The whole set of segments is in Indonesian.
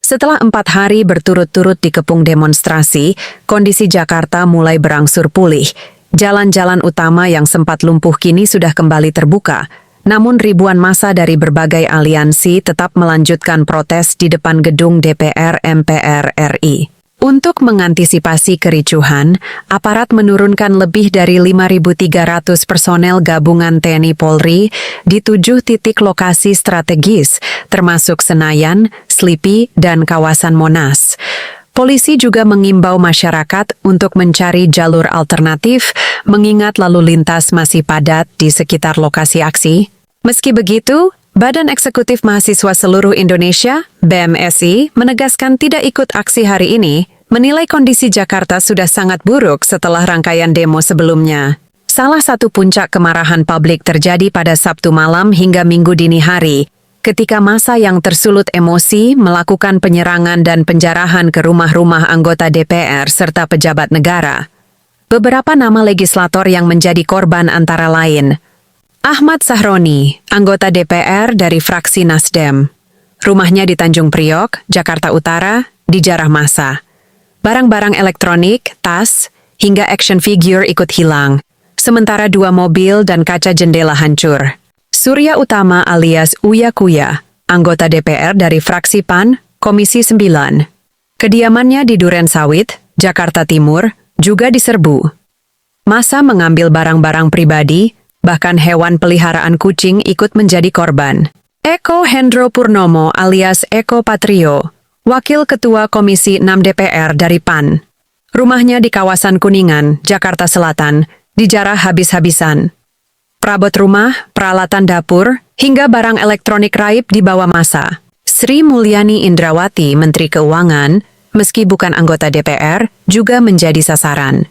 Setelah 4 hari berturut-turut dikepung demonstrasi, kondisi Jakarta mulai berangsur pulih. Jalan-jalan utama yang sempat lumpuh kini sudah kembali terbuka. Namun ribuan massa dari berbagai aliansi tetap melanjutkan protes di depan gedung DPR MPR RI. Untuk mengantisipasi kericuhan, aparat menurunkan lebih dari 5.300 personel gabungan TNI Polri di 7 titik lokasi strategis, termasuk Senayan, Slipi, dan kawasan Monas. Polisi juga mengimbau masyarakat untuk mencari jalur alternatif, mengingat lalu lintas masih padat di sekitar lokasi aksi. Meski begitu, Badan Eksekutif Mahasiswa Seluruh Indonesia, BMSI, menegaskan tidak ikut aksi hari ini, menilai kondisi Jakarta sudah sangat buruk setelah rangkaian demo sebelumnya. Salah satu puncak kemarahan publik terjadi pada Sabtu malam hingga Minggu dini hari, ketika massa yang tersulut emosi melakukan penyerangan dan penjarahan ke rumah-rumah anggota DPR serta pejabat negara. Beberapa nama legislator yang menjadi korban antara lain: Ahmad Sahroni, anggota DPR dari fraksi Nasdem. Rumahnya di Tanjung Priok, Jakarta Utara, dijarah massa. Barang-barang elektronik, tas, hingga action figure ikut hilang. Sementara 2 mobil dan kaca jendela hancur. Surya Utama alias Uya Kuya, anggota DPR dari fraksi PAN, Komisi 9. Kediamannya di Duren Sawit, Jakarta Timur, juga diserbu. Massa mengambil barang-barang pribadi, bahkan hewan peliharaan kucing ikut menjadi korban. Eko Hendro Purnomo alias Eko Patrio, Wakil Ketua Komisi 6 DPR dari PAN. Rumahnya di kawasan Kuningan, Jakarta Selatan, dijarah habis-habisan. Perabot rumah, peralatan dapur, hingga barang elektronik raib dibawa massa. Sri Mulyani Indrawati, Menteri Keuangan, meski bukan anggota DPR, juga menjadi sasaran.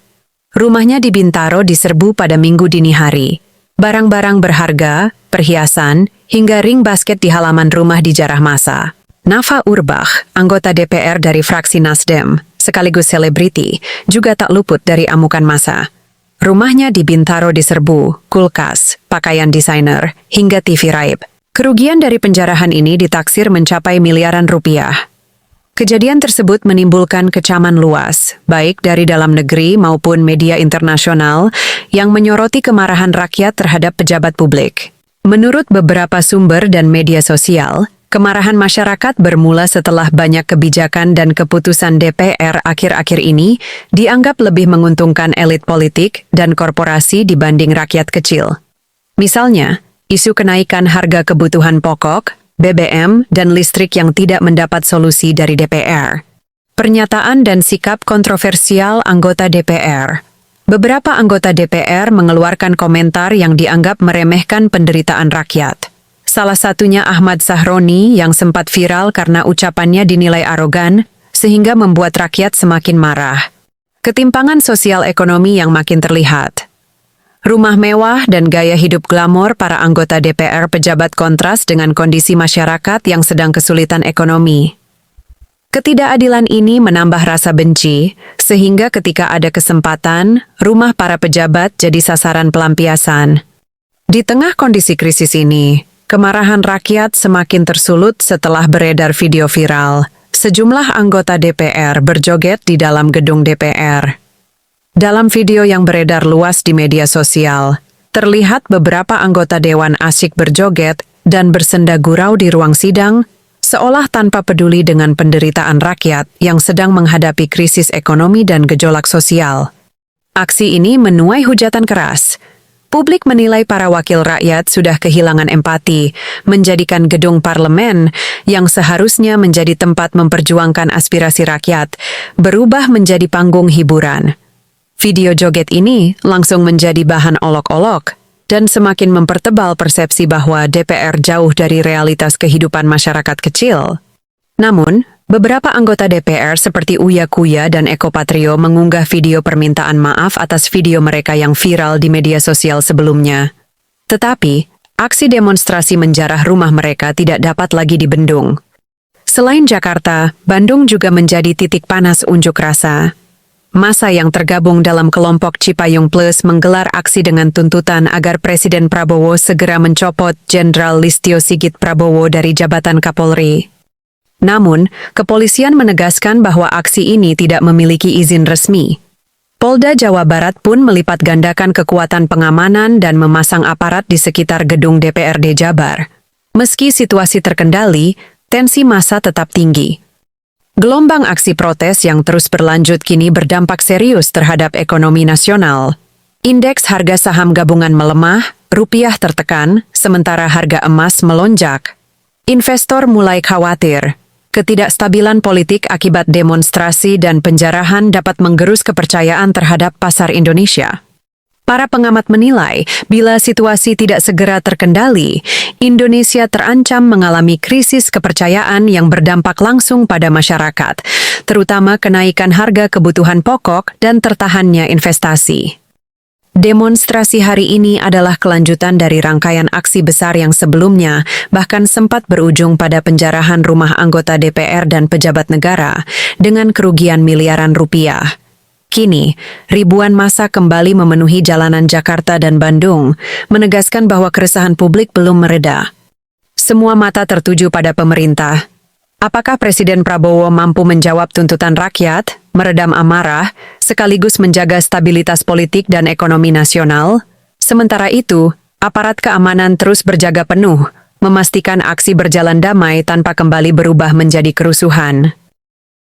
Rumahnya di Bintaro diserbu pada Minggu dini hari. Barang-barang berharga, perhiasan, hingga ring basket di halaman rumah dijarah massa. Nafa Urbach, anggota DPR dari fraksi Nasdem, sekaligus selebriti, juga tak luput dari amukan massa. Rumahnya di Bintaro diserbu, kulkas, pakaian desainer, hingga TV raib. Kerugian dari penjarahan ini ditaksir mencapai miliaran rupiah. Kejadian tersebut menimbulkan kecaman luas, baik dari dalam negeri maupun media internasional yang menyoroti kemarahan rakyat terhadap pejabat publik. Menurut beberapa sumber dan media sosial, kemarahan masyarakat bermula setelah banyak kebijakan dan keputusan DPR akhir-akhir ini dianggap lebih menguntungkan elit politik dan korporasi dibanding rakyat kecil. Misalnya, isu kenaikan harga kebutuhan pokok, BBM, dan listrik yang tidak mendapat solusi dari DPR. Pernyataan dan sikap kontroversial anggota DPR. Beberapa anggota DPR mengeluarkan komentar yang dianggap meremehkan penderitaan rakyat. Salah satunya Ahmad Sahroni yang sempat viral karena ucapannya dinilai arogan, sehingga membuat rakyat semakin marah. Ketimpangan sosial ekonomi yang makin terlihat. Rumah mewah dan gaya hidup glamor para anggota DPR pejabat kontras dengan kondisi masyarakat yang sedang kesulitan ekonomi. Ketidakadilan ini menambah rasa benci, sehingga ketika ada kesempatan, rumah para pejabat jadi sasaran pelampiasan. Di tengah kondisi krisis ini, kemarahan rakyat semakin tersulut setelah beredar video viral. Sejumlah anggota DPR berjoget di dalam gedung DPR. Dalam video yang beredar luas di media sosial, terlihat beberapa anggota dewan asyik berjoget dan bersenda gurau di ruang sidang, seolah tanpa peduli dengan penderitaan rakyat yang sedang menghadapi krisis ekonomi dan gejolak sosial. Aksi ini menuai hujatan keras. Publik menilai para wakil rakyat sudah kehilangan empati, menjadikan gedung parlemen yang seharusnya menjadi tempat memperjuangkan aspirasi rakyat, berubah menjadi panggung hiburan. Video joget ini langsung menjadi bahan olok-olok dan semakin mempertebal persepsi bahwa DPR jauh dari realitas kehidupan masyarakat kecil. Namun, beberapa anggota DPR seperti Uya Kuya dan Eko Patrio mengunggah video permintaan maaf atas video mereka yang viral di media sosial sebelumnya. Tetapi, aksi demonstrasi menjarah rumah mereka tidak dapat lagi dibendung. Selain Jakarta, Bandung juga menjadi titik panas unjuk rasa. Massa yang tergabung dalam kelompok Cipayung Plus menggelar aksi dengan tuntutan agar Presiden Prabowo segera mencopot Jenderal Listio Sigit Prabowo dari jabatan Kapolri. Namun, kepolisian menegaskan bahwa aksi ini tidak memiliki izin resmi. Polda Jawa Barat pun melipat gandakan kekuatan pengamanan dan memasang aparat di sekitar gedung DPRD Jabar. Meski situasi terkendali, tensi massa tetap tinggi. Gelombang aksi protes yang terus berlanjut kini berdampak serius terhadap ekonomi nasional. Indeks harga saham gabungan melemah, rupiah tertekan, sementara harga emas melonjak. Investor mulai khawatir. Ketidakstabilan politik akibat demonstrasi dan penjarahan dapat menggerus kepercayaan terhadap pasar Indonesia. Para pengamat menilai, bila situasi tidak segera terkendali, Indonesia terancam mengalami krisis kepercayaan yang berdampak langsung pada masyarakat, terutama kenaikan harga kebutuhan pokok dan tertahannya investasi. Demonstrasi hari ini adalah kelanjutan dari rangkaian aksi besar yang sebelumnya, bahkan sempat berujung pada penjarahan rumah anggota DPR dan pejabat negara dengan kerugian miliaran rupiah. Kini, ribuan massa kembali memenuhi jalanan Jakarta dan Bandung, menegaskan bahwa keresahan publik belum mereda. Semua mata tertuju pada pemerintah. Apakah Presiden Prabowo mampu menjawab tuntutan rakyat, meredam amarah, sekaligus menjaga stabilitas politik dan ekonomi nasional? Sementara itu, aparat keamanan terus berjaga penuh, memastikan aksi berjalan damai tanpa kembali berubah menjadi kerusuhan.